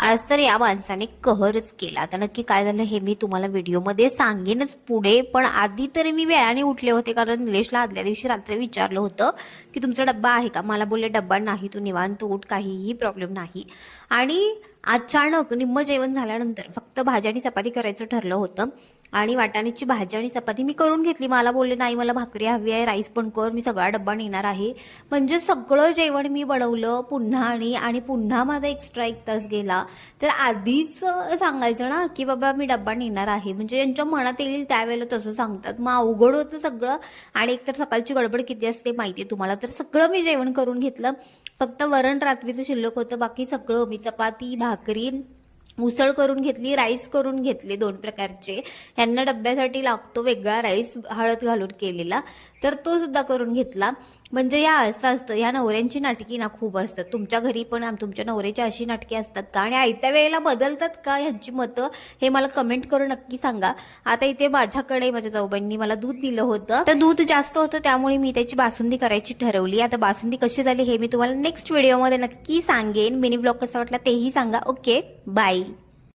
आज तर या माणसाने कहरच केला. आता नक्की काय झालं हे मी तुम्हाला व्हिडिओमध्ये सांगेनच पुढे, पण आधी तरी मी वेळाने उठले होते कारण निलेशला आदल्या दिवशी रात्री विचारलं होतं की तुमचा डब्बा आहे का. मला बोलले डब्बा नाही, तू निवांत उठ, काहीही प्रॉब्लेम नाही. आणि अचानक निम्म जेवण झाल्यानंतर फक्त भाजी आणि चपाती करायचं ठरलं होतं आणि वाटाण्याची भाजी आणि चपाती मी करून घेतली. मला बोलले नाही मला भाकरी हवी आहे, राईस पण कर, मी सगळा डब्बा नेणार आहे. म्हणजे सगळं जेवण मी बनवलं पुन्हा आणि पुन्हा माझा एक्स्ट्रा 1 तास गेला. तर आधीच सांगायचं ना की बाबा मी डब्बा नेणार आहे, म्हणजे यांच्या मनात येईल त्यावेळेला तसं सांगतात. मग अवघड होतं सगळं. आणि एकतर सकाळची गडबड किती असते माहिती आहे तुम्हाला. तर सगळं मी जेवण करून घेतलं, फक्त वरण रात्रीचं शिल्लक होतं, बाकी सगळं मी चपाती भाकरी उसळ करून घेतली, राईस करून घेतले 2 प्रकारचे. यांना डब्यासाठी लागतो वेगळा राईस हळद घालून केलेला, तर तो सुद्धा करून घेतला. म्हणजे या असं असतं, ह्या नवऱ्यांची नाटकी ना खूप असतात. तुमच्या घरी पण तुमच्या नवऱ्याची अशी नाटकी असतात का आणि आयत्या वेळेला बदलतात का ह्यांची मतं, हे मला कमेंट करून नक्की सांगा. आता इथे माझ्याकडे माझ्या जाऊबाईंनी मला दूध दिलं होतं, तर दूध जास्त होतं त्यामुळे मी त्याची बासुंदी करायची ठरवली. आता बासुंदी कशी झाली हे मी तुम्हाला नेक्स्ट व्हिडिओमध्ये नक्की सांगेन. मिनी ब्लॉग कसा वाटला तेही सांगा. Okay, bye.